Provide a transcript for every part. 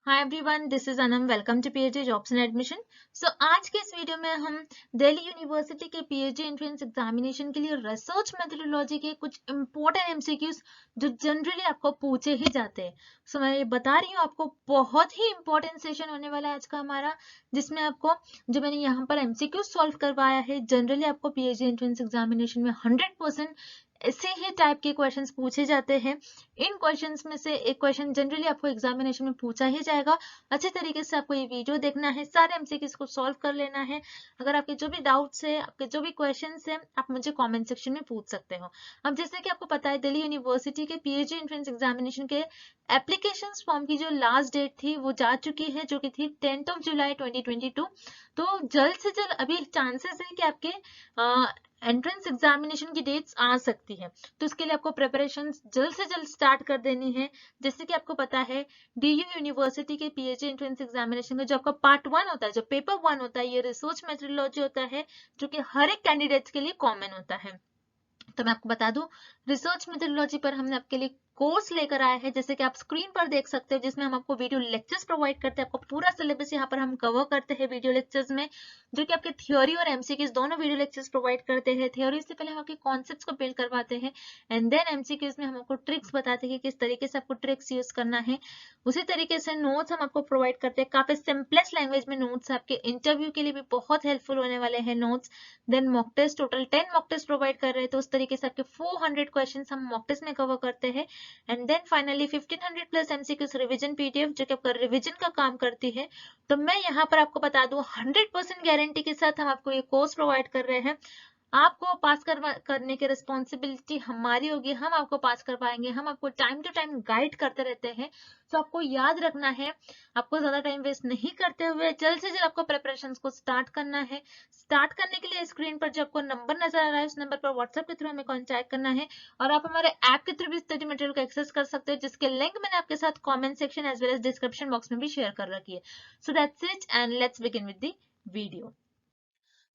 Hi everyone, this is Anam. Welcome to PhD jobs and admission. So आज के इस वीडियो में हम दिल्ली यूनिवर्सिटी के पीएचडी एंट्रेंस एग्जामिनेशन के लिए रिसर्च मेथोडोलॉजी के कुछ इंपॉर्टेंट एमसीक्यूज जो जनरली आपको पूछे ही जाते हैं। सो मैं ये बता रही हूँ आपको, बहुत ही इंपॉर्टेंट सेशन होने वाला है आज का हमारा, जिसमें आपको जो मैंने यहाँ पर एमसीक्यू सॉल्व करवाया है, जनरली आपको पीएचडी एंट्रेंस एग्जामिनेशन में 100% ऐसे ही टाइप के क्वेश्चंस पूछे जाते हैं। इन क्वेश्चंस में से एक क्वेश्चन जनरली आपको एग्जामिनेशन में पूछा ही जाएगा। अच्छे तरीके से आपको ये वीडियो देखना है, सारे एमसीक्यूज को सॉल्व कर लेना है। अगर आपके जो भी डाउट्स है, आपके जो भी क्वेश्चंस है, आप मुझे कमेंट सेक्शन में पूछ सकते हो। अब जैसे कि आपको पता है, दिल्ली यूनिवर्सिटी के पीएचडी एंट्रेंस एग्जामिनेशन के एप्लीकेशन फॉर्म की जो लास्ट डेट थी वो जा चुकी है, जो कि थी 10 जुलाई 2022। तो जल्द से जल्द अभी चांसेस है कि आपके एंट्रेंस एग्जामिनेशन की डेट्स आ सकती है। तो इसके लिए आपको प्रिपरेशन जल्द से जल्द स्टार्ट कर देनी है। जैसे कि आपको पता है, डीयू यूनिवर्सिटी के पीएचडी एंट्रेंस एग्जामिनेशन में जो आपका पार्ट 1 होता है, जो पेपर 1 होता है, ये रिसर्च मेथोडोलॉजी होता है, जो कि हर एक कैंडिडेट्स के लिए कॉमन होता है। तो मैं आपको बता दूं, रिसर्च मेथोडोलॉजी पर हमने आपके लिए कोर्स लेकर आया है, जैसे कि आप स्क्रीन पर देख सकते हो, जिसमें हम आपको वीडियो लेक्चर्स प्रोवाइड करते हैं। आपको पूरा सिलेबस यहाँ पर हम कवर करते हैं वीडियो लेक्चर्स में, जो कि आपके थ्योरी और एमसीक्यूज दोनों वीडियो लेक्चर्स प्रोवाइड करते हैं। थ्योरी से पहले हम आपके कॉन्सेप्ट्स को बिल्ड करवाते हैं, एंड देन एमसीक्यूज में हम आपको ट्रिक्स बताते हैं कि किस तरीके से आपको ट्रिक्स यूज करना है। उसी तरीके से नोट्स हम आपको प्रोवाइड करते हैं, काफी सिंपलेस्ट लैंग्वेज में नोट्स आपके इंटरव्यू के लिए भी बहुत हेल्पफुल होने वाले हैं notes. Then mock test, total 10 mock test provide कर रहे हैं, तो उस तरीके से आपके 400 क्वेश्चंस हम मॉक टेस्ट में कवर करते हैं। And then finally 1500 plus MCQs revision PDF, जो कि आपका रिवीजन का काम करती है। तो मैं यहाँ पर आपको बता दूं, 100% गारंटी के साथ हम आपको ये कोर्स प्रोवाइड कर रहे हैं। आपको पास करने की रिस्पॉन्सिबिलिटी हमारी होगी, हम आपको पास करवाएंगे, हम आपको टाइम टू टाइम गाइड करते रहते हैं। तो आपको याद रखना है, आपको ज्यादा टाइम वेस्ट नहीं करते हुए जल्द से जल्द आपको प्रिपरेशन को स्टार्ट करना है। स्टार्ट करने के लिए स्क्रीन पर जो आपको नंबर नजर आ रहा है, उस नंबर पर व्हाट्सएप के थ्रू हमें कॉन्टैक्ट करना है, और आप हमारे ऐप के थ्रू भी स्टडी मटेरियल को एक्सेस कर सकते हो, जिसके लिंक मैंने आपके साथ comment section as well as description box में भी शेयर कर रखी है। So that's it, and let's begin with the video.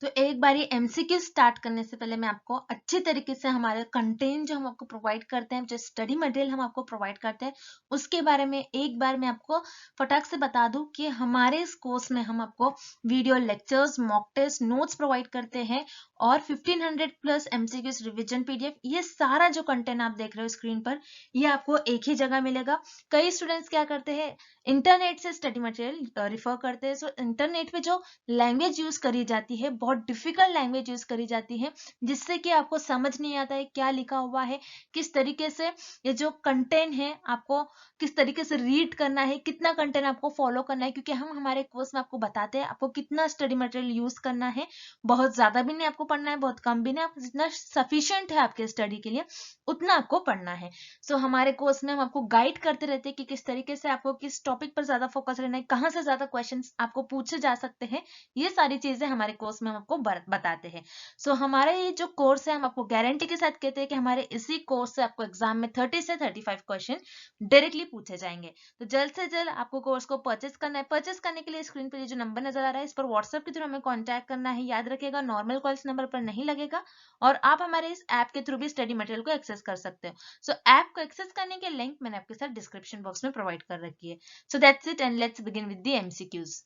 तो एक बार ये एमसीक्यू स्टार्ट करने से पहले मैं आपको अच्छी तरीके से हमारे कंटेंट जो हम आपको प्रोवाइड करते हैं, जो स्टडी मटेरियल हम आपको प्रोवाइड करते हैं, उसके बारे में एक बार मैं आपको फटाक से बता दूं कि हमारे इस कोर्स में हम आपको video lectures, mock test, notes provide करते हैं, और 1500 प्लस एमसीक्यूज रिविजन पीडीएफ। ये सारा जो कंटेंट आप देख रहे हो स्क्रीन पर, ये आपको एक ही जगह मिलेगा। कई स्टूडेंट्स क्या करते हैं, इंटरनेट से स्टडी मटेरियल रिफर करते हैं। सो इंटरनेट पे जो लैंग्वेज यूज करी जाती है, बहुत डिफिकल्ट लैंग्वेज यूज करी जाती है, जिससे कि आपको समझ नहीं आता है क्या लिखा हुआ है, किस तरीके से ये जो कंटेंट है आपको किस तरीके से रीड करना है, कितना कंटेंट आपको फॉलो करना है। क्योंकि हम हमारे कोर्स में आपको बताते हैं आपको कितना स्टडी मटेरियल यूज करना है। बहुत ज्यादा भी नहीं आपको पढ़ना है, बहुत कम भी नहीं, आपको जितना सफिशिएंट है आपके स्टडी के लिए उतना आपको पढ़ना है। सो हमारे कोर्स में हम आपको गाइड करते रहते हैं कि किस तरीके से आपको किस टॉपिक पर ज्यादा फोकस रहना है, कहाँ से ज्यादा क्वेश्चंस आपको पूछे जा सकते हैं। ये सारी चीजें हमारे कोर्स में हम आपको बताते हैं। सो हमारा ये जो कोर्स है, हम आपको गारंटी के साथ कहते हैं कि हमारे इसी कोर्स से आपको एग्जाम में 30 से 35 क्वेश्चन डायरेक्टली पूछे जाएंगे। तो जल्द से जल्द आपको कोर्स को परचेस करना है। परचेस करने के लिए स्क्रीन पर ये जो नंबर नजर आ रहा है, इस पर व्हाट्सएप के थ्रू हमें कॉन्टैक्ट करना है। याद रखिएगा, नॉर्मल कॉल्स नंबर पर नहीं लगेगा, और आप हमारे इस ऐप के थ्रू भी स्टडी मटेरियल को एक्सेस कर सकते हो। सो ऐप को एक्सेस करने के लिंक मैंने आपके साथ डिस्क्रिप्शन बॉक्स में प्रोवाइड कर रखी है। So that's it, and let's begin with the MCQs.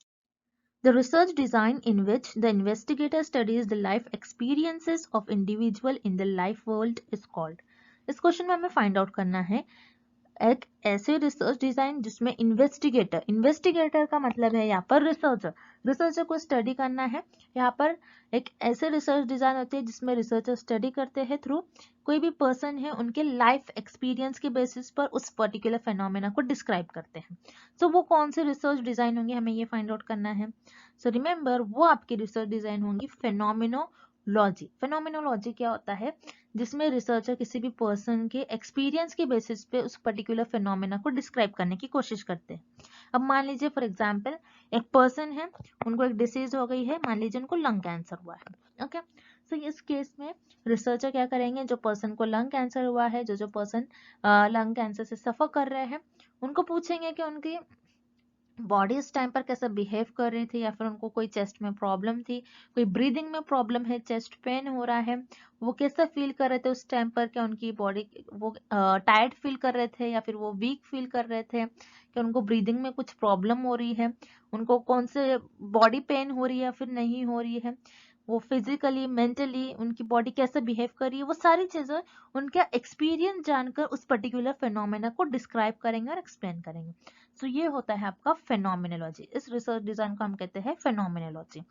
The research design in which the investigator studies the life experiences of individual in the life world is called। इस question में हमें find out करना है एक ऐसे research design जिसमें investigator का मतलब है यहाँ पर रिसर्चर को स्टडी करना है। यहाँ पर एक ऐसे रिसर्च डिजाइन होती है जिसमें रिसर्चर स्टडी करते हैं थ्रू कोई भी पर्सन है उनके लाइफ एक्सपीरियंस के बेसिस पर उस पर्टिकुलर फेनोमेना को डिस्क्राइब करते हैं। सो वो कौन से रिसर्च डिजाइन होंगे, हमें ये फाइंड आउट करना है। सो रिमेंबर, वो आपकी रिसर्च डिजाइन होंगी फेनोमेनोलॉजी क्या होता है, जिसमें रिसर्चर किसी भी पर्सन के एक्सपीरियंस के बेसिस पे उस पर्टिकुलर फिनोमेना को डिस्क्राइब करने की कोशिश करते हैं। अब मान लीजिए फॉर एग्जांपल एक पर्सन है, उनको एक डिसीज हो गई है, मान लीजिए उनको लंग कैंसर हुआ है। ओके, सो इस केस में रिसर्चर क्या करेंगे, जो पर्सन को लंग कैंसर हुआ है, जो पर्सन लंग कैंसर से सफर कर रहे हैं, उनको पूछेंगे कि उनकी बॉडी इस टाइम पर कैसा बिहेव कर रही थी, या फिर उनको कोई चेस्ट में प्रॉब्लम थी, कोई ब्रीदिंग में प्रॉब्लम है, चेस्ट पेन हो रहा है, वो कैसा फील कर रहे थे उस टाइम पर, क्या उनकी बॉडी वो टायर्ड फील कर रहे थे या फिर वो वीक फील कर रहे थे, क्या उनको ब्रीदिंग में कुछ प्रॉब्लम हो रही है, उनको कौन से बॉडी पेन हो रही है या फिर नहीं हो रही है, वो फिजिकली मेंटली उनकी बॉडी कैसे बिहेव कर रही है, वो सारी चीजें उनका एक्सपीरियंस जानकर उस पर्टिकुलर फेनोमेना को डिस्क्राइब करेंगे और एक्सप्लेन करेंगे। सो ये होता है आपका फेनोमिनोलॉजी। इस रिसर्च डिजाइन को हम कहते हैं फेनोमिनोलॉजी।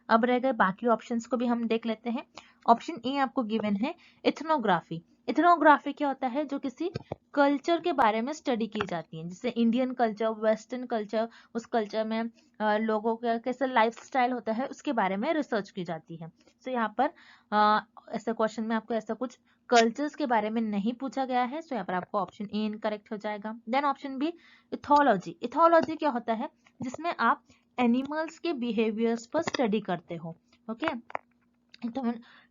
अब रह गए बाकी ऑप्शंस को भी हम देख लेते हैं। ऑप्शन ए आपको गिवन है इथनोग्राफी। इथनोग्राफी क्या होता है, जो किसी कल्चर के बारे में स्टडी की जाती है, जैसे इंडियन कल्चर, वेस्टर्न कल्चर, उस कल्चर में लोगों का कैसा लाइफस्टाइल होता है उसके बारे में रिसर्च की जाती है। तो यहाँ पर ऐसा क्वेश्चन में आपको ऐसा कुछ कल्चर्स के बारे में नहीं पूछा गया है, तो यहाँ पर आपको ऑप्शन ए इनकरेक्ट हो जाएगा। Then option B ethology. Ethology क्या होता है, जिसमें आप एनिमल्स के बिहेवियर्स पर स्टडी करते हो। ओके,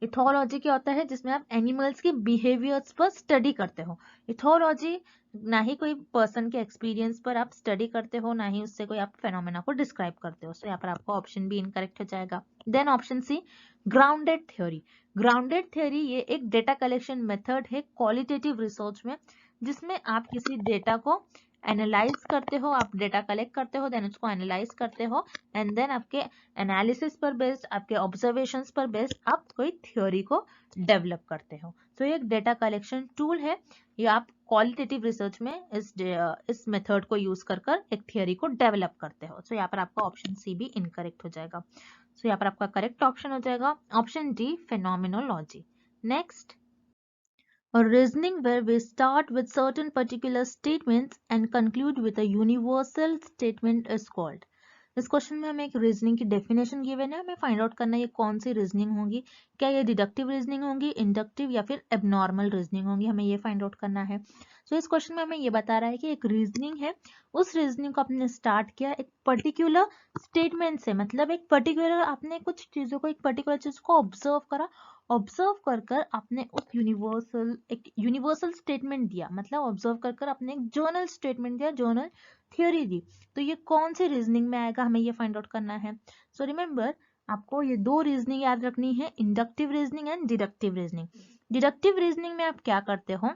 इथोलॉजी क्या होता है, जिसमें आप एनिमल्स के बिहेवियर्स पर स्टडी करते हो। इथोलॉजी ना ही कोई पर्सन के एक्सपीरियंस पर आप स्टडी करते हो, ना ही उससे कोई आप फेनोमेना को डिस्क्राइब करते हो। सो यहाँ पर आपको ऑप्शन बी इनकरेक्ट हो जाएगा। Then option C grounded theory. Grounded theory ये एक डेटा कलेक्शन मेथड है क्वालिटेटिव रिसर्च में, जिसमें आप किसी डेटा को एनालाइज करते हो, आप डेटा कलेक्ट करते हो, देन उसको एनालाइज करते हो, एंड देन आपके एनालिसिस पर बेस्ड, आपके ऑब्जर्वेशंस पर बेस्ड आप कोई थ्योरी को डेवलप करते हो। तो ये एक डेटा कलेक्शन टूल है, ये आप क्वालिटेटिव रिसर्च में इस मेथड को यूज कर एक थ्योरी को डेवलप करते हो। तो यहाँ पर आपका ऑप्शन सी भी इनकरेक्ट हो जाएगा। तो यहाँ पर आपका करेक्ट ऑप्शन हो जाएगा option D phenomenology. Next, a reasoning where we start with certain particular statements and conclude with a universal statement is called। इस क्वेश्चन में हमें एक रीजनिंग की डेफिनेशन गिवन है, हमें फाइंड आउट करना है ये कौन सी रीजनिंग होगी, क्या ये डिडक्टिव रीजनिंग होगी, इंडक्टिव या फिर एबनॉर्मल रीजनिंग होगी, हमें ये फाइंड आउट करना है। सो इस क्वेश्चन में हमें ये बता रहा है कि एक रीजनिंग है, उस रीजनिंग को आपने स्टार्ट किया एक पर्टिकुलर स्टेटमेंट से, मतलब एक पर्टिकुलर आपने कुछ चीजों को, एक पर्टिकुलर चीज को ऑब्जर्व करा, ऑब्जर्व कर आपने उस एक यूनिवर्सल स्टेटमेंट दिया, मतलब ऑब्जर्व कर आपने एक जर्नल स्टेटमेंट दिया, जर्नल थ्योरी दी। तो ये कौन सी रीजनिंग में आएगा, हमें ये फाइंड आउट करना है। सो रिमेंबर, आपको ये दो रीजनिंग याद रखनी है, inductive reasoning and deductive reasoning. Deductive reasoning में आप क्या करते हो,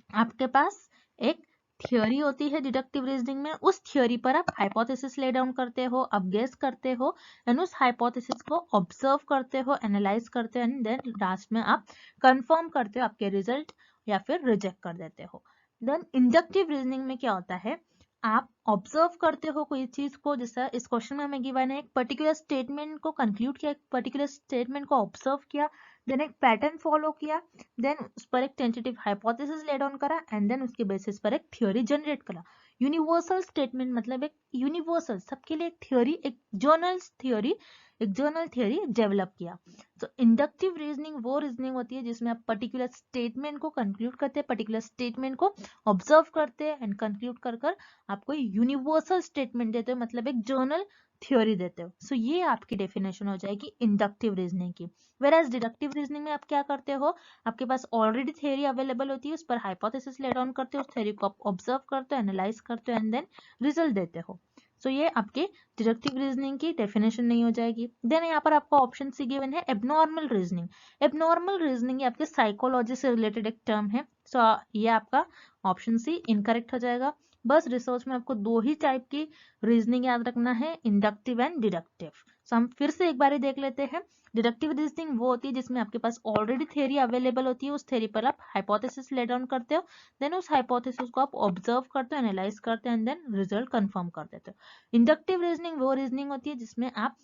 आपके पास एक थ्योरी होती है डिडक्टिव रीजनिंग में, उस थ्योरी पर आप हाइपोथेसिस ले डाउन करते हो, आप गेस करते हो, एंड उस हाइपोथेसिस को ऑब्जर्व करते हो, एनालाइज करते हो, एंड देन लास्ट में आप कंफर्म करते हो आपके रिजल्ट, या फिर रिजेक्ट कर देते हो। देन इंडक्टिव रीजनिंग में क्या होता है, आप ऑब्जर्व करते हो कोई चीज को, जैसा इस क्वेश्चन में हमें गिवन है, एक पर्टिकुलर स्टेटमेंट को कंक्लूड किया, एक पर्टिकुलर स्टेटमेंट को ऑब्जर्व किया, देन एक पैटर्न फॉलो किया, देन उस पर एक टेंटेटिव हाइपोथेसिस ले डाउन करा, एंड देन उसके बेसिस पर एक थ्योरी जनरेट करा। यूनिवर्सल स्टेटमेंट मतलब एक यूनिवर्सल, सबके लिए एक थ्योरी, एक जर्नल थ्योरी डेवलप किया। तो इंडक्टिव रीजनिंग वो रीजनिंग होती है जिसमें आप पर्टिकुलर स्टेटमेंट को कंक्लूड करते हैं, पर्टिकुलर स्टेटमेंट को ऑब्जर्व करते हैं, एंड कंक्लूड कर आपको यूनिवर्सल स्टेटमेंट देते हो, मतलब एक जर्नल थ्योरी देते हो। सो ये आपकी डेफिनेशन हो जाएगी इंडक्टिव रीजनिंग की। वेराज डिडक्टिव रीजनिंग में आप क्या करते हो, आपके पास ऑलरेडी थ्योरी अवेलेबल होती है, उस पर हाइपोथेसिस ले डाउन करते हो, उस थ्योरी को आप ऑब्जर्व करते हो, एनालाइज करते हो, एंड देन रिजल्ट देते हो। सो ये आपके डिडक्टिव रीजनिंग की डेफिनेशन नहीं हो जाएगी। देन यहाँ पर आपको ऑप्शन सी गिवन है एबनॉर्मल रीजनिंग। एबनॉर्मल रीजनिंग आपके साइकोलॉजी से रिलेटेड एक टर्म है। सो ये आपका ऑप्शन सी इनकरेक्ट हो जाएगा। बस रिसर्च में आपको दो ही टाइप की रीजनिंग याद रखना है, इंडक्टिव एंड डिडक्टिव। सो हम फिर से एक बार देख लेते हैं। डिडक्टिव रीजनिंग वो होती है जिसमें आपके पास ऑलरेडी थ्योरी अवेलेबल होती है, उस थ्योरी पर आप हाइपोथेसिस ले डाउन करते हो, देन उस हाइपोथेसिस को आप ऑब्जर्व करते हो, एनालाइज करते हो, एंड देन रिजल्ट कंफर्म कर देते हो। इंडक्टिव रीजनिंग वो रीजनिंग होती है जिसमें आप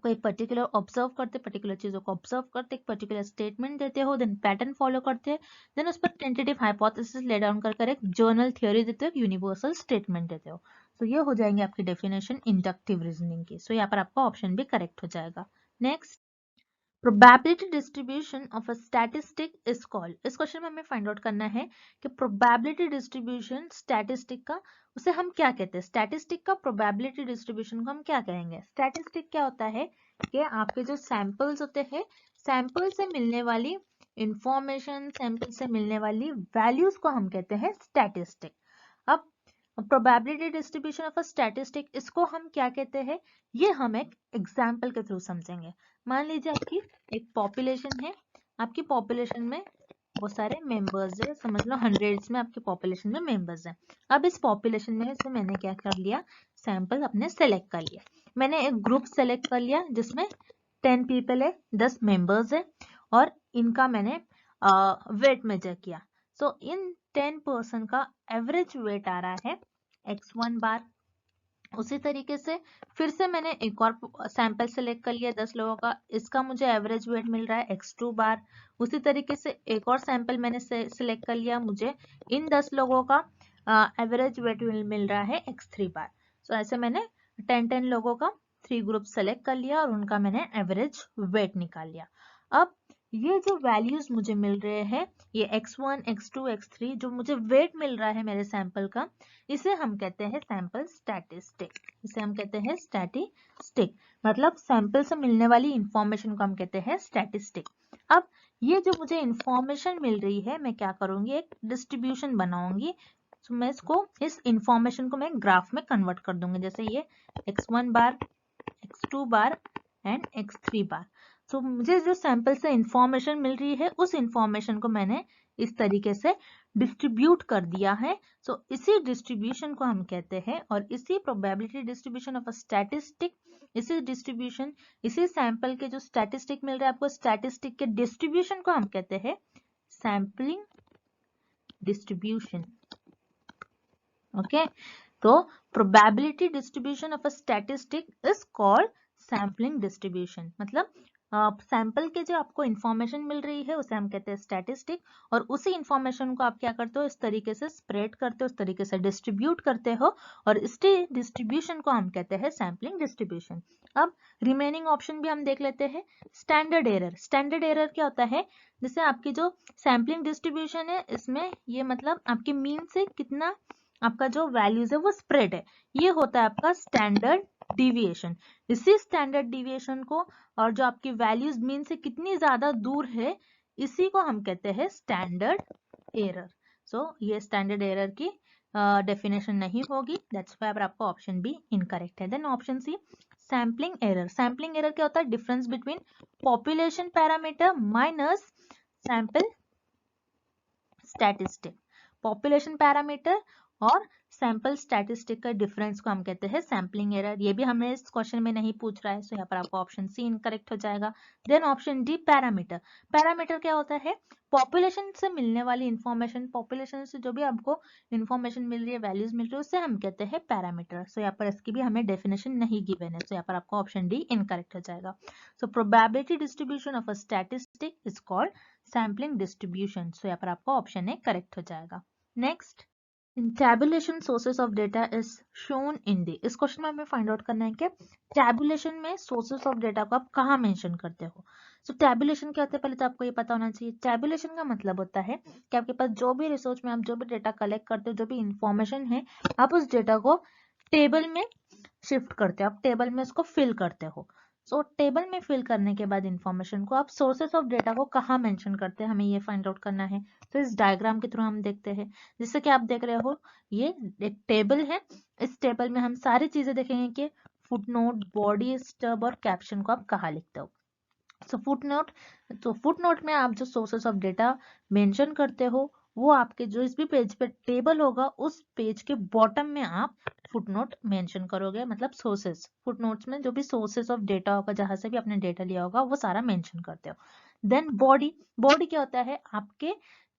कोई पर्टिकुलर ऑब्जर्व करते, पर्टिकुलर चीजों को ऑब्जर्व करते, एक पर्टिकुलर स्टेटमेंट देते हो, देन पैटर्न फॉलो करते हैं, देन उस पर टेंटेटिव हाइपोथेसिस ले डाउन कर एक जर्नल थ्योरी देते हो, यूनिवर्सल स्टेटमेंट देते हो। तो ये हो जाएंगे आपकी डेफिनेशन इंडक्टिव रीजनिंग की। सो यहाँ पर आपका ऑप्शन भी करेक्ट हो जाएगा। Next, probability distribution of a statistic is called. इस क्वेश्चन में हमें फाइंड आउट करना है कि प्रोबेबिलिटी डिस्ट्रीब्यूशन स्टैटिस्टिक का, उसे हम क्या कहते हैं, स्टैटिस्टिक का प्रोबेबिलिटी डिस्ट्रीब्यूशन को हम क्या कहेंगे। स्टैटिस्टिक क्या होता है कि आपके जो सैंपल्स होते हैं, सैंपल से मिलने वाली इंफॉर्मेशन, सैंपल से मिलने वाली वैल्यूज को हम कहते हैं स्टैटिस्टिक। अब probability distribution of a statistic, इसको हम क्या कहते हैं, ये हम एक एग्जाम्पल के थ्रू समझेंगे। मान लीजिए आपकी एक पॉपुलेशन है, आपकी पॉपुलेशन में बहुत सारे मेंबर्स है, समझ लो हंड्रेड्स में आपकी पॉपुलेशन में मेंबर्स है। अब इस पॉपुलेशन में से मैंने क्या कर लिया, सैंपल अपने सेलेक्ट कर लिया। मैंने एक ग्रुप सेलेक्ट कर लिया जिसमें 10 पीपल है, 10 मेंबर्स है, और इनका मैंने वेट मेजर किया। सो इन 10 पर्सन का एवरेज वेट आ रहा है x1 बार। उसी तरीके से फिर से मैंने एक और सैंपल सेलेक्ट कर लिया 10 लोगों का, इसका मुझे एवरेज वेट मिल रहा है x2 बार। उसी तरीके से एक और सैंपल मैंने सेलेक्ट कर लिया, मुझे इन 10 लोगों का एवरेज वेट मिल रहा है x3 बार। सो ऐसे मैंने 10 लोगों का 3 ग्रुप सेलेक्ट कर लिया और उनका मैंने एवरेज वेट निकाल लिया। अब ये जो वैल्यूज मुझे मिल रहे हैं, ये x1, x2, x3 जो मुझे वेट मिल रहा है मेरे सैंपल का, इसे हम कहते हैं सैंपल स्टैटिस्टिक। इसे हम कहते हैं स्टैटिस्टिक, मतलब सैंपल से मिलने वाली इंफॉर्मेशन को हम कहते हैं स्टैटिस्टिक। अब ये जो मुझे इंफॉर्मेशन मिल रही है, मैं क्या करूंगी, एक डिस्ट्रीब्यूशन बनाऊंगी। तो मैं इस इंफॉर्मेशन को मैं ग्राफ में कन्वर्ट कर दूंगी, जैसे ये x1 bar, x2 bar and x3 बार। तो मुझे जो सैंपल से इंफॉर्मेशन मिल रही है, उस इंफॉर्मेशन को मैंने इस तरीके से डिस्ट्रीब्यूट कर दिया है। सो इसी डिस्ट्रीब्यूशन को हम कहते हैं, और इसी probability distribution of a statistic, इसी डिस्ट्रीब्यूशन, इसी सैंपल के जो स्टैटिस्टिक मिल रहा है आपको, स्टैटिस्टिक के डिस्ट्रीब्यूशन को हम कहते हैं सैंपलिंग डिस्ट्रीब्यूशन। ओके, तो probability distribution of a statistic is called sampling distribution. मतलब सैंपल के जो आपको इंफॉर्मेशन मिल रही है उसे हम कहते हैं स्टैटिस्टिक, और उसी इंफॉर्मेशन को आप क्या करते हो, इस तरीके से स्प्रेड करते हो, इस तरीके से डिस्ट्रीब्यूट करते हो, और इस डिस्ट्रीब्यूशन को हम कहते हैं सैंपलिंग डिस्ट्रीब्यूशन। अब रिमेनिंग ऑप्शन भी हम देख लेते हैं। स्टैंडर्ड एरर, स्टैंडर्ड एरर क्या होता है, जैसे आपकी जो सैंपलिंग डिस्ट्रीब्यूशन है, इसमें ये मतलब आपके मीन से कितना आपका जो वैल्यूज है वो स्प्रेड है, ये होता है आपका स्टैंडर्ड डिविएशन। इसी स्टैंडर्ड डिविएशन को, और जो आपकी वैल्यूज मीन से कितनी ज्यादा दूर है, इसी को हम कहते हैं स्टैंडर्ड एरर। सो ये स्टैंडर्ड एरर की डेफिनेशन नहीं होगी, दैट्स व्हाई आपका ऑप्शन बी इनकरेक्ट है। Then option C, sampling error. Sampling error क्या होता है, difference between population parameter minus sample statistic. Population parameter और सैंपल स्टैटिस्टिक का डिफरेंस को हम कहते हैं सैम्पलिंग एरर। ये भी हमें इस क्वेश्चन में नहीं पूछ रहा है, सो यहाँ पर आपको ऑप्शन सी इनकरेक्ट हो जाएगा। Then option D, parameter. Parameter क्या होता है, पॉपुलेशन से मिलने वाली इंफॉर्मेशन, पॉपुलेशन से जो भी आपको इंफॉर्मेशन मिल रही है, वैल्यूज मिल रही है, उससे हम कहते हैं पैरामीटर। सो यहाँ पर इसकी भी हमें डेफिनेशन नहीं गिवन है, सो यहाँ पर आपको ऑप्शन डी इनकरेक्ट हो जाएगा। So probability distribution of a statistic is called sampling distribution. So यहाँ पर आपका ऑप्शन ए करेक्ट हो जाएगा। Next, tabulation sources of data is shown in the, इस क्वेश्चन में हमें फाइंड आउट करना है कि टेबुलेशन में सोर्सेस ऑफ डेटा को आप कहाँ मेंशन करते हो। सो टेबुलेशन क्या होता है, पहले तो आपको ये पता होना चाहिए। टेबुलेशन का मतलब होता है कि आपके पास जो भी रिसर्च में आप जो भी डेटा कलेक्ट करते हो, जो भी इंफॉर्मेशन है, आप उस डेटा को टेबल में शिफ्ट करते हो, आप टेबल में उसको फिल करते हो। सो टेबल में फिल करने के बाद इंफॉर्मेशन को आप सोर्सेस ऑफ डेटा को कहाँ मेंशन करते हैं, हमें ये फाइंड आउट करना है। तो इस डायग्राम के थ्रू हम देखते हैं। जैसे कि आप देख रहे हो, ये एक टेबल है, इस टेबल में हम सारी चीजें देखेंगे कि फुटनोट, बॉडी, स्टब और कैप्शन को आप कहाँ लिखते हो। सो फुटनोट, तो फुटनोट में आप जो सोर्सेस ऑफ डेटा मेंशन करते हो, वो आपके जो इस भी पेज पे टेबल होगा, उस पेज के बॉटम में आप फुटनोट मेंशन करोगे, मतलब सोर्सेस। फुटनोट्स में जो भी सोर्सेस ऑफ डेटा होगा, जहां से भी आपने डेटा लिया होगा, वो सारा मेंशन करते हो। देन बॉडी, बॉडी क्या होता है, आपके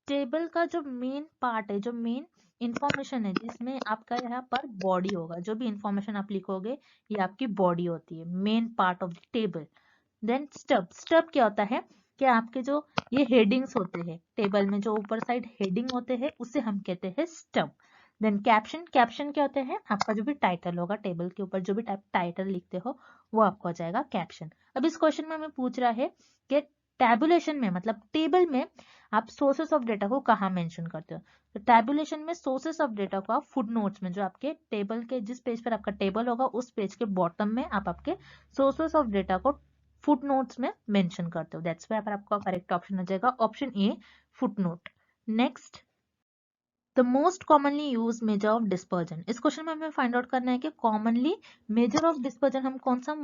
टेबल का जो मेन पार्ट है, जो मेन इंफॉर्मेशन है, जिसमें आपका यहाँ पर बॉडी होगा, जो भी इंफॉर्मेशन आप लिखोगे, ये आपकी बॉडी होती है, main part of the table. Then stub, stub क्या होता है कि आपके जो ये हेडिंग्स होते हैं टेबल में, जो ऊपर साइड हेडिंग होते हैं, उसे हम कहते हैं स्टब। देन कैप्शन, कैप्शन क्या होते हैं, आपका जो भी टाइटल होगा, टेबल के ऊपर जो भी टाइटल लिखते हो, वो आपका हो जाएगा कैप्शन। अब इस क्वेश्चन में हमें पूछ रहा है कि टैबुलेशन में, मतलब टेबल में, आप सोर्सेस ऑफ डेटा को कहाँ मेंशन करते हो। तो टैबुलेशन में सोर्सेस ऑफ डेटा को आप फुटनोट्स में, जो आपके टेबल के जिस पेज पर आपका टेबल होगा, उस पेज के बॉटम में आप आपके सोर्सेस ऑफ डेटा को फुटनोट्स में मेंशन करते हो। दैट्स व्हाई पर आपका करेक्ट ऑप्शन हो जाएगा option A, footnote. Next, the most commonly use measure of dispersion. इस क्वेश्चन में हमें फाइंड आउट करना है कि कॉमनली मेजर ऑफ डिस्पर्जन हम कौन सा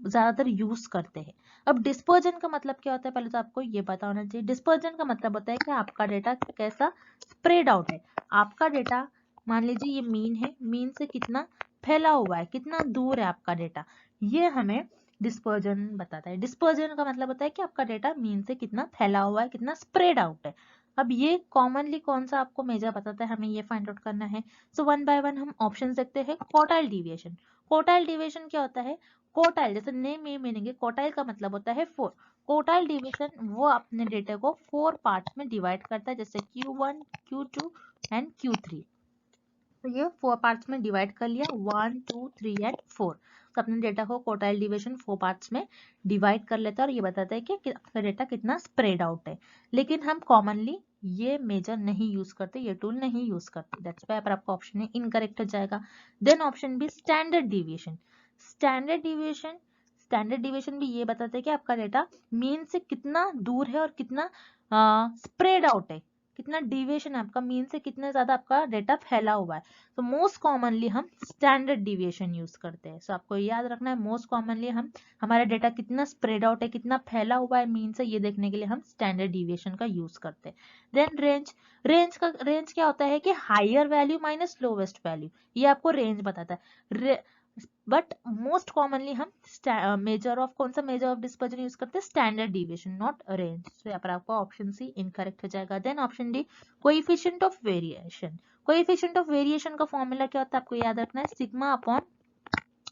ज्यादातर यूज करते हैं। अब डिस्पर्जन का मतलब क्या होता है, पहले तो आपको ये पता होना चाहिए। डिस्पर्जन का मतलब होता है कि आपका डेटा कैसा स्प्रेड आउट है। आपका डेटा मान लीजिए ये मीन है, मीन से कितना फैला हुआ है, कितना दूर है आपका डेटा, ये हमें डिस्पर्जन बताता है। डिस्पर्जन का मतलब होता है कि आपका डेटा मीन से कितना फैला हुआ है, कितना स्प्रेड आउट है। अब ये कॉमनली कौन सा आपको मेजर बताता है, हमें ये फाइंड आउट करना है। सो वन बाय वन हम ऑप्शन देखते हैं। Quartile deviation. क्वार्टाइल डिविएशन क्या होता है? क्वार्टाइल जैसे नेम में मीनिंग है, क्वार्टाइल का मतलब होता है 4। क्वार्टाइल डिविएशन वो अपने डेटा को 4 पार्ट्स में डिवाइड करता है, जैसे Q1, Q2 एंड Q3। तो ये 4 पार्ट्स में डिवाइड कर लिया, 1, 2, 3 एंड 4। तो अपने डेटा को क्वार्टाइल डिविजन 4 पार्ट्स में डिवाइड कर लेता है और ये बताता है कि आपका डेटा कितना स्प्रेड आउट है। लेकिन हम कॉमनली ये मेजर नहीं यूज करते, ये टूल नहीं यूज करते। दैट्स व्हाई पर आपका ऑप्शन है इनकरेक्ट हो जाएगा। Then option B standard deviation. Standard deviation, standard deviation भी ये बताता है कि आपका डेटा मीन से कितना दूर है और कितना स्प्रेड आउट है, कितना डिविएशन है आपका, मीन से कितना ज्यादा आपका डेटा फैला हुआ है। तो मोस्ट कॉमनली हम स्टैंडर्ड डिविएशन यूज करते हैं। सो आपको याद रखना है, मोस्ट कॉमनली हम हमारा डेटा कितना स्प्रेड आउट है, कितना फैला हुआ है मीन से, ये देखने के लिए हम स्टैंडर्ड डिविएशन का यूज करते हैं। Then range. रेंज क्या होता है कि higher value minus lowest value, ये आपको रेंज बताता है। बट मोस्ट कॉमनली हम मेजर ऑफ कौन सा मेजर ऑफ डिस्पर्जन यूज करते हैं? Standard deviation, not range. तो यहाँ पर आपका ऑप्शन सी इनकरेक्ट हो जाएगा। Then option D coefficient of variation. Coefficient of variation का फॉर्मूला क्या होता है, आपको याद रखना है, sigma upon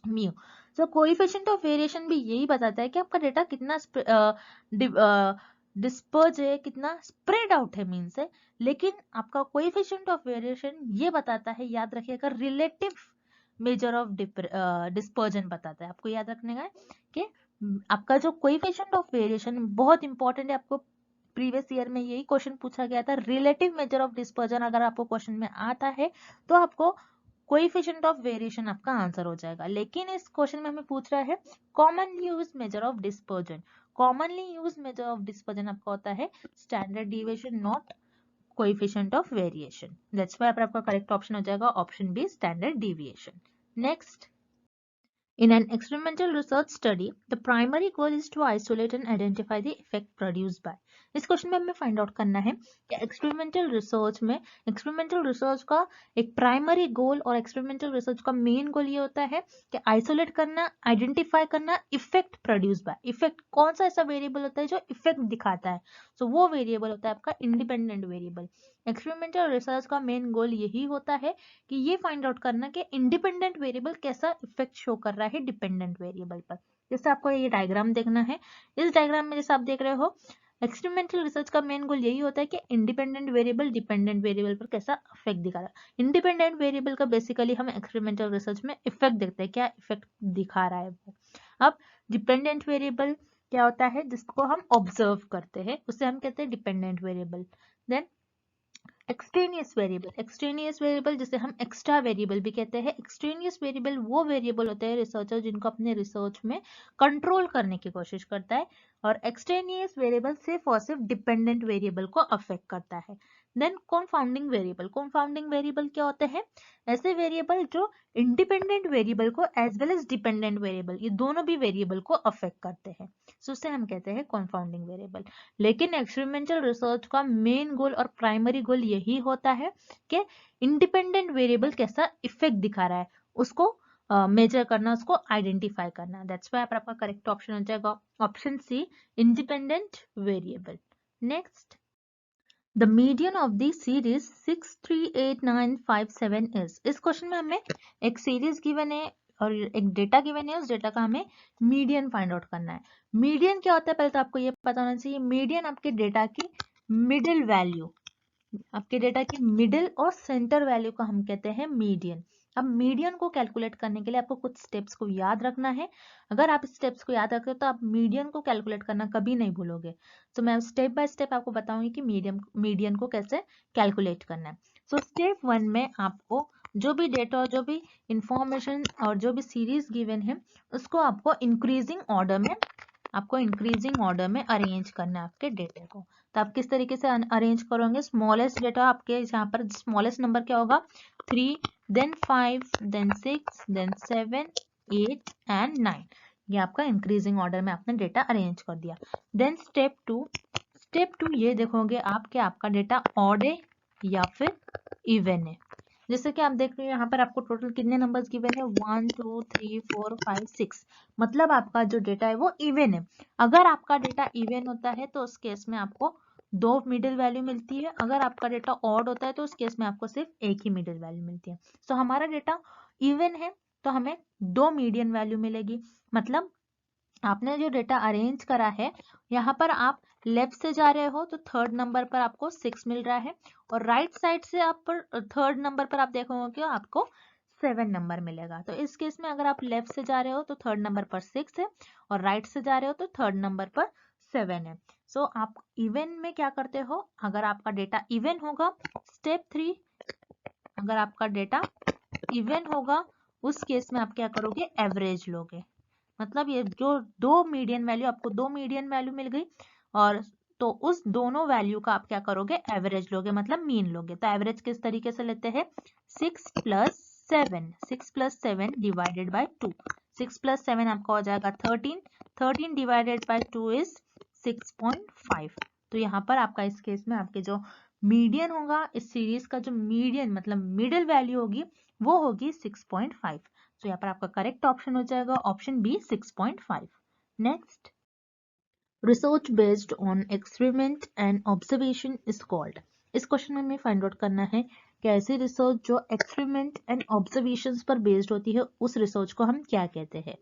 mu. So coefficient of variation भी यही बताता है कि आपका डेटा कितना डिस्पर्ज है, कितना स्प्रेड आउट है मीन से। लेकिन आपका कोएफिशिएंट ऑफ वेरिएशन ये बताता है, याद रखिएगा, रिलेटिव मेजर ऑफ डिस्पर्जन बताता है। आपको याद रखने का है कि आपका जो कोएफिशिएंट ऑफ वेरिएशन बहुत इंपॉर्टेंट है। आपको प्रीवियस ईयर में यही क्वेश्चन पूछा गया था, रिलेटिव मेजर ऑफ डिस्पर्जन अगर आपको क्वेश्चन में आता है तो आपको कोएफिशिएंट ऑफ वेरिएशन आपका आंसर हो जाएगा। लेकिन इस क्वेश्चन में हमें पूछ रहा है commonly use measure of dispersion. Commonly use measure of dispersion आपका होता है standard deviation, not coefficient of variation. That's why आपका करेक्ट ऑप्शन हो जाएगा option B standard deviation. Next, in an experimental research study, the primary goal is to isolate and identify the effect produced by। इस question में हमें find out करना है कि experimental research में, एक्सपेरिमेंटल रिसर्च का एक प्राइमरी गोल और एक्सपेरिमेंटल रिसर्च का मेन गोल ये होता है कि आइसोलेट करना, आइडेंटिफाई करना इफेक्ट प्रोड्यूस बाय। इफेक्ट कौन सा ऐसा वेरिएबल होता है जो इफेक्ट दिखाता है? सो वो वेरिएबल होता है आपका इंडिपेंडेंट वेरिएबल। एक्सपेरिमेंटल रिसर्च का मेन गोल यही होता है कि ये फाइंड आउट करना कि इंडिपेंडेंट वेरिएबल कैसा इफेक्ट शो कर रहा है डिपेंडेंट वेरिएबल पर। जैसे आपको ये डायग्राम देखना है, इस डायग्राम में जैसे आप देख रहे हो, एक्सपेरिमेंटल रिसर्च का मेन गोल यही होता है कि इंडिपेंडेंट वेरिएबल डिपेंडेंट वेरिएबल पर कैसा इफेक्ट दिखा रहा है। इंडिपेंडेंट वेरिएबल का बेसिकली हम एक्सपेरिमेंटल रिसर्च में इफेक्ट देखते हैं, क्या इफेक्ट दिखा रहा है वो। अब डिपेंडेंट वेरिएबल क्या होता है, जिसको हम ऑब्जर्व करते हैं, उसे हम कहते हैं dependent variable. Then extraneous variable, extraneous variable जिसे हम एक्स्ट्रा वेरिएबल भी कहते हैं। एक्सट्रेनियस वेरिएबल वो वेरिएबल होते हैं रिसर्चर जिनको अपने रिसर्च में कंट्रोल करने की कोशिश करता है, और एक्सट्रेनियस वेरिएबल सिर्फ और सिर्फ डिपेंडेंट वेरिएबल को अफेक्ट करता है। Then confounding variable, confounding variable क्या होते हैं? ऐसे वेरिएबल जो इंडिपेंडेंट वेरिएबल को as well as dependent variable, ये दोनों भी वेरिएबल को अफेक्ट करते हैं, सो उसे हम कहते हैं कॉन्फाउंडिंग वेरिएबल। लेकिन एक्सपेरिमेंटल रिसर्च का मेन गोल और प्राइमरी गोल यही होता है कि इंडिपेंडेंट वेरिएबल कैसा इफेक्ट दिखा रहा है उसको मेजर करना, उसको आइडेंटिफाई करना। दैट्स व्हाई आपका करेक्ट ऑप्शन हो जाएगा option C independent variable. Next, the median of the series 638957 is. इस क्वेश्चन में हमें एक सीरीज गिवन है और एक डेटा गिवन है, उस डेटा का हमें मीडियन फाइंड आउट करना है। मीडियन क्या होता है पहले तो आपको ये पता होना चाहिए। मीडियन आपके डेटा की मिडिल वैल्यू, आपके डेटा की मिडिल और सेंटर वैल्यू को हम कहते हैं मीडियन। अब मीडियन को कैलकुलेट करने के लिए आपको कुछ स्टेप्स को याद रखना है। अगर आप स्टेप्स को याद रखते हो तो आप मीडियन को कैलकुलेट करना कभी नहीं भूलोगे। तो मैं स्टेप बाय स्टेप आपको बताऊंगी कि मीडियन को कैसे कैलकुलेट करना है। सो स्टेप 1 में आपको जो भी डेटा और जो भी इंफॉर्मेशन और जो भी सीरीज गिवन है उसको आपको इंक्रीजिंग ऑर्डर में आपको इंक्रीजिंग ऑर्डर में अरेंज करना है आपके डेटा को। तो आप किस तरीके से अरेंज करोगे? स्मॉलेस्ट डेटा आपके यहाँ पर स्मॉलेस्ट नंबर क्या होगा? 3, देन 5, देन 6, देन 7, 8 एंड 9। ये आपका इंक्रीजिंग ऑर्डर में आपने डेटा अरेंज कर दिया। देन स्टेप 2 ये देखोगे आप कि आपका डेटा ऑड है या फिर इवन है। जैसे कि आप देख रहे हो यहाँ पर आपको टोटल कितने नंबर्स गिवन है? 1 2 3 4 5 6, मतलब आपका जो डेटा है वो इवन है। अगर आपका डेटा इवन होता है तो उस केस में आपको 2 मिडिल वैल्यू मिलती है। अगर आपका डेटा ऑड होता है तो उस केस में आपको सिर्फ एक ही मिडिल वैल्यू मिलती है। तो हमारा डेटा इवन है तो हमें 2 मीडियन वैल्यू मिलेगी। मतलब आपने जो डेटा अरेंज करा है, यहाँ पर आप लेफ्ट से जा रहे हो तो थर्ड नंबर पर आपको 6 मिल रहा है, और राइट साइड से आप पर थर्ड नंबर पर आप देखोगे कि आपको 7 नंबर मिलेगा। तो इस केस में अगर आप लेफ्ट से जा रहे हो तो थर्ड नंबर पर 6 है, और राइट से जा रहे हो तो थर्ड नंबर पर 7 है। सो आप इवन में क्या करते हो? अगर आपका डेटा इवन होगा, स्टेप 3, अगर आपका डेटा इवन होगा उस केस में आप क्या करोगे? एवरेज लोगे। मतलब ये जो 2 मीडियन वैल्यू, आपको 2 मीडियन वैल्यू मिल गई, और तो उस दोनों वैल्यू का आप क्या करोगे? एवरेज लोगे, मतलब मीन लोगे। तो एवरेज किस तरीके से लेते हैं? 6 + 7, 6 + 7 डिवाइडेड बाय 2। 6 + 7 आपका हो जाएगा 13, 13 डिवाइडेड बाय 2 इज 6.5। तो यहाँ पर आपका इस केस में आपके जो मीडियन होगा, इस सीरीज का जो मीडियन मतलब मिडिल वैल्यू होगी वो होगी 6.5। तो यहाँ पर आपका करेक्ट ऑप्शन हो जाएगा option B 6.5। Next, research based on experiment and observation is called. इस क्वेश्चन में हमें फाइंड आउट करना है कि ऐसी रिसर्च जो एक्सपेरिमेंट एंड ऑब्जर्वेशंस पर बेस्ड होती है उस रिसर्च को हम क्या कहते हैं।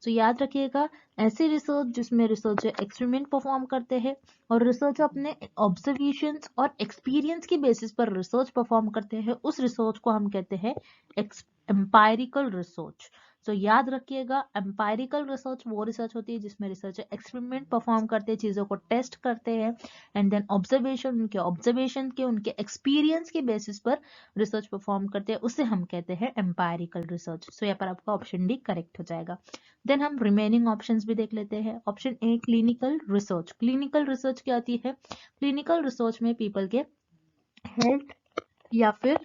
तो याद रखिएगा, ऐसी रिसर्च जिसमें रिसर्चर एक्सपेरिमेंट परफॉर्म करते हैं और रिसर्चर अपने ऑब्जर्वेशंस और एक्सपीरियंस की बेसिस पर रिसर्च परफॉर्म करते हैं, उस रिसर्च को हम कहते हैं एम्पायरिकल रिसर्च। तो याद रखिएगा, एम्पायरिकल रिसर्च वो रिसर्च होती है जिसमें रिसर्चर एक्सपेरिमेंट परफॉर्म करते हैं, चीजों को टेस्ट करते हैं, एंड देन ऑब्जर्वेशन के उनके एक्सपीरियंस के बेसिस पर रिसर्च परफॉर्म करते हैं, उसे हम कहते हैं एम्पायरिकल रिसर्च। सो यहाँ पर आपका ऑप्शन डी करेक्ट हो जाएगा। देन हम रिमेनिंग ऑप्शंस भी देख लेते हैं। Option A, clinical research. Clinical research क्या होती है? क्लिनिकल रिसर्च में पीपल के हेल्थ या फिर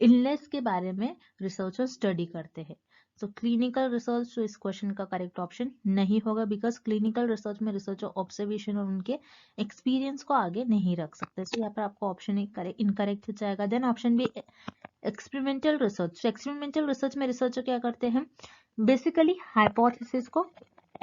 इलनेस के बारे में रिसर्चर स्टडी करते हैं। तो क्लिनिकल रिसर्च, तो इस क्वेश्चन का करेक्ट ऑप्शन नहीं होगा, बिकॉज क्लिनिकल रिसर्च में रिसर्चर ऑब्जर्वेशन और उनके एक्सपीरियंस को आगे नहीं रख सकते। तो यहाँ पर आपको ऑप्शन इनकरेक्ट हो जाएगा। Then option B, experimental research. Experimental research में रिसर्चर क्या करते हैं? बेसिकली हाइपोथेसिस को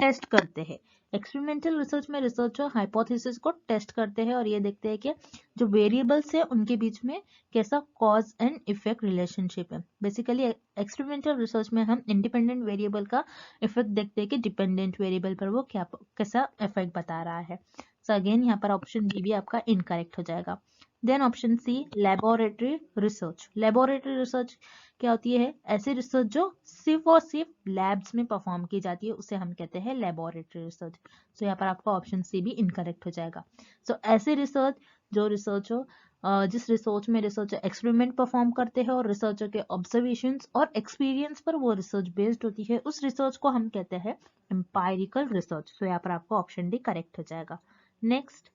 टेस्ट करते हैं। एक्सपेरिमेंटल रिसर्च में रिसर्चर हाइपोथेसिस को टेस्ट करते हैं और ये देखते हैं कि जो वेरिएबल्स है उनके बीच में कैसा कॉज एंड इफेक्ट रिलेशनशिप है। बेसिकली एक्सपेरिमेंटल रिसर्च में हम इंडिपेंडेंट वेरिएबल का इफेक्ट देखते हैं कि डिपेंडेंट वेरिएबल पर वो क्या कैसा इफेक्ट बता रहा है। सो अगेन यहाँ पर ऑप्शन बी भी आपका इनकरेक्ट हो जाएगा। Then option C, laboratory research. Laboratory research क्या होती है? ऐसी रिसर्च जो सिर्फ और सिर्फ लैब्स में परफॉर्म की जाती है, उसे हम कहते हैं लेबोरेटरी रिसर्च। सो यहाँ पर आपका ऑप्शन सी भी इनकरेक्ट हो जाएगा। सो ऐसी रिसर्च जो जिस रिसर्च में रिसर्चर एक्सपेरिमेंट परफॉर्म करते हैं और रिसर्चर के ऑब्जर्वेशंस और एक्सपीरियंस पर वो रिसर्च बेस्ड होती है, उस रिसर्च को हम कहते हैं एम्पायरिकल रिसर्च। सो यहाँ पर आपका ऑप्शन डी करेक्ट हो जाएगा। Next,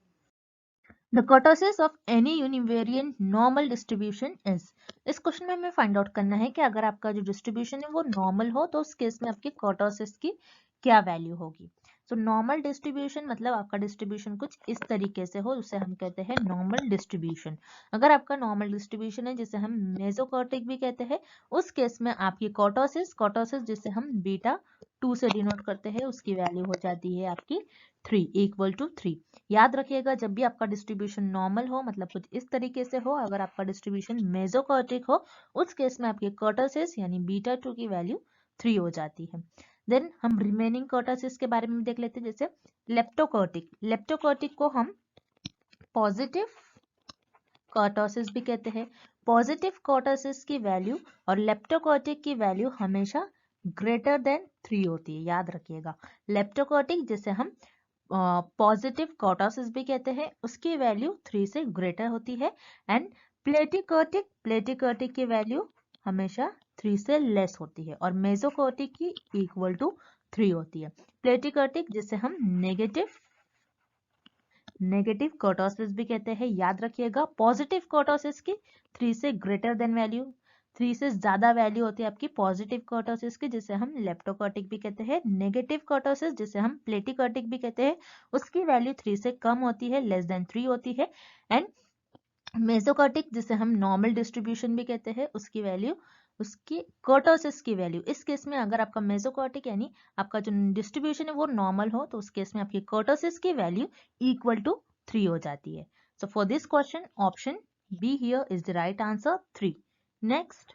The kurtosis of any univariate normal distribution is। इस क्वेश्चन में हमें फाइंड आउट करना है कि अगर आपका जो डिस्ट्रीब्यूशन है वो नॉर्मल हो तो उस केस में आपकी kurtosis की क्या वैल्यू होगी। तो नॉर्मल डिस्ट्रीब्यूशन मतलब आपका डिस्ट्रीब्यूशन कुछ इस तरीके से हो, उसे हम कहते हैं नॉर्मल डिस्ट्रीब्यूशन। अगर आपका नॉर्मल डिस्ट्रीब्यूशन है जिसे हम मेसोकॉर्टिक भी कहते हैं, उस केस में आपकी kurtosis जिसे हम बीटा 2 से डिनोट करते हैं, उसकी वैल्यू हो जाती है आपकी 3 = 3। याद रखिएगा, जब भी आपका डिस्ट्रीब्यूशन नॉर्मल हो मतलब कुछ इस तरीके से हो, अगर आपका डिस्ट्रीब्यूशन मेसोकॉर्टिक हो उस केस में आपके कर्टोसिस यानी बीटा 2 की वैल्यू 3 हो जाती है। देन हम रिमेनिंग कर्टोसिस के बारे में देख लेते हैं। जैसे लेप्टोकर्टिक को हम पॉजिटिव कर्टोसिस भी कहते हैं। पॉजिटिव कर्टोसिस की वैल्यू और लेप्टोकर्टिक की वैल्यू हमेशा ग्रेटर देन 3 होती है। याद रखिएगा, लेप्टोकर्टिक जिसे हम पॉजिटिव कर्टोसिस भी कहते हैं, उसकी वैल्यू 3 से ग्रेटर होती है, एंड प्लेटिकर्टिक की वैल्यू हमेशा 3 से लेस होती है और मेसोकार्टिक की इक्वल टू 3 होती है। प्लेटिकार्टिक जिसे हम नेगेटिव कर्टोसिस भी कहते हैं, याद रखिएगा। पॉजिटिव कर्टोसिस की 3 से ग्रेटर देन वैल्यू, 3 से ज्यादा वैल्यू होती है आपकी पॉजिटिव कर्टोसिस की, जिसे हम लेप्टोकर्टिक भी कहते हैं। नेगेटिव कर्टोसिस जिसे हम प्लेटिकर्टिक भी कहते हैं, उसकी वैल्यू 3 से कम होती है, लेस देन 3 होती है। एंड मेसोकार्टिक जिसे हम नॉर्मल डिस्ट्रीब्यूशन भी कहते हैं, उसकी वैल्यू, उसकी कर्टोसिस की वैल्यू, इस केस में अगर आपका मेसोकार्टिक यानी आपका जो डिस्ट्रीब्यूशन है वो नॉर्मल हो तो उस केस में आपकी कर्टोसिस की वैल्यू इक्वल टू 3 हो जाती है। So for this question option be here is the right answer 3। Next,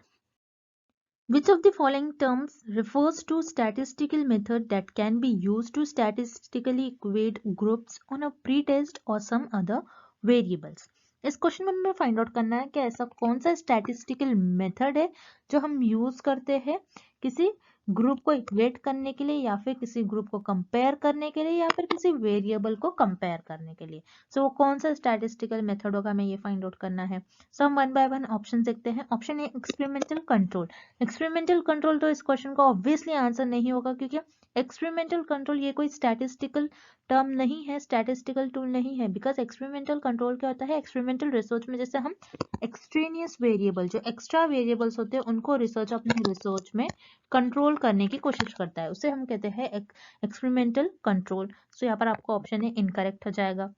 which of the following terms refers to statistical method that can be used to statistically equate groups on a pretest or some other variables? इस question में हमें find out करना है कि ऐसा कौन सा statistical method है जो हम यूज करते हैं किसी ग्रुप को इक्वेट करने के लिए, या फिर किसी ग्रुप को कंपेयर करने के लिए, या फिर किसी वेरिएबल को कंपेयर करने के लिए। सो वो कौन सा स्टैटिस्टिकल मेथड होगा, हमें ये फाइंड आउट करना है। सो हम वन बाय वन ऑप्शन देखते हैं। Option A experimental control. Experimental control तो इस क्वेश्चन का ऑब्वियसली आंसर नहीं होगा, क्योंकि एक्सपेरिमेंटल कंट्रोल ये कोई स्टैटिस्टिकल टर्म नहीं है, स्टैटिस्टिकल टूल नहीं है। बिकॉज एक्सपेरिमेंटल कंट्रोल क्या होता है, एक्सपेरिमेंटल रिसर्च में जैसे हम एक्सट्रेनियस वेरिएबल, जो एक्स्ट्रा वेरिएबल्स होते हैं उनको रिसर्च अपने रिसर्च में कंट्रोल करने की कोशिश करता है, उसे हम कहते हैं एक्सपेरिमेंटल कंट्रोल। सो यहाँ पर आपका ऑप्शन ए इनकरेक्ट हो जाएगा।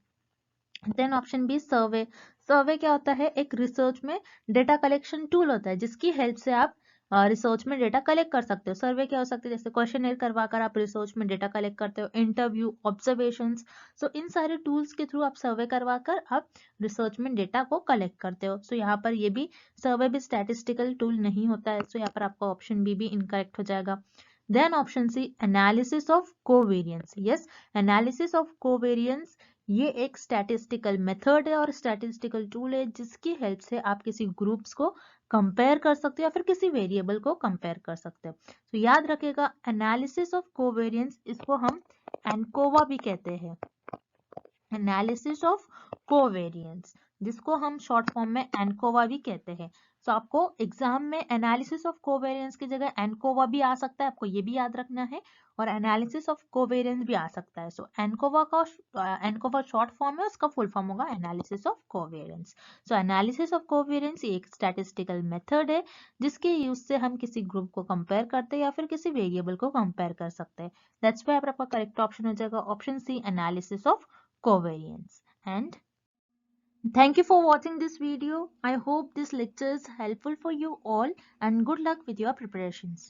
देन ऑप्शन बी सर्वे। सर्वे क्या होता है, एक रिसर्च में डेटा कलेक्शन टूल होता है जिसकी हेल्प से आप रिसर्च में डेटा कलेक्ट कर सकते हो। सर्वे क्या हो सकते हैं, जैसे क्वेश्चनर करवाकर आप रिसर्च में डेटा कलेक्ट करते हो, इंटरव्यू, ऑब्जर्वेशंस। सो इन सारे टूल्स के थ्रू आप सर्वे करवाकर आप रिसर्च में डेटा को कलेक्ट करते हो। सो यहाँ पर ये भी सर्वे भी स्टैटिस्टिकल टूल नहीं होता है। सो यहाँ पर आपका ऑप्शन बी भी इनकरेक्ट हो जाएगा। Then option C analysis of covariance. Yes, analysis of covariance ये एक स्टैटिस्टिकल मेथड है और स्टैटिस्टिकल टूल है जिसकी हेल्प से आप किसी ग्रुप्स को कंपेयर कर सकते हो या फिर किसी वेरिएबल को कंपेयर कर सकते हो। तो याद रखिएगा एनालिसिस ऑफ कोवेरियंस, इसको हम एनकोवा भी कहते हैं, एनालिसिस ऑफ कोवेरियंस, जिसको हम शॉर्ट फॉर्म में एनकोवा भी कहते हैं। तो आपको एग्जाम में एनालिसिस ऑफ कोवेरियंस की जगह एनकोवा भी आ सकता है, आपको ये भी याद रखना है, और एनालिसिस ऑफ कोवेरियंस भी आ सकता है। सो एनकोवा शॉर्ट फॉर्म है, उसका फुल फॉर्म होगा analysis of covariance. So analysis of covariance एक स्टैटिस्टिकल मेथड है जिसके यूज से हम किसी ग्रुप को कंपेयर करते हैं या फिर किसी वेरिएबल को कंपेयर कर सकते हैं। दैट्स व्हाई आपका करेक्ट ऑप्शन हो जाएगा option C, analysis of covariance. And thank you for watching this video. I hope this lecture is helpful for you all, and good luck with your preparations.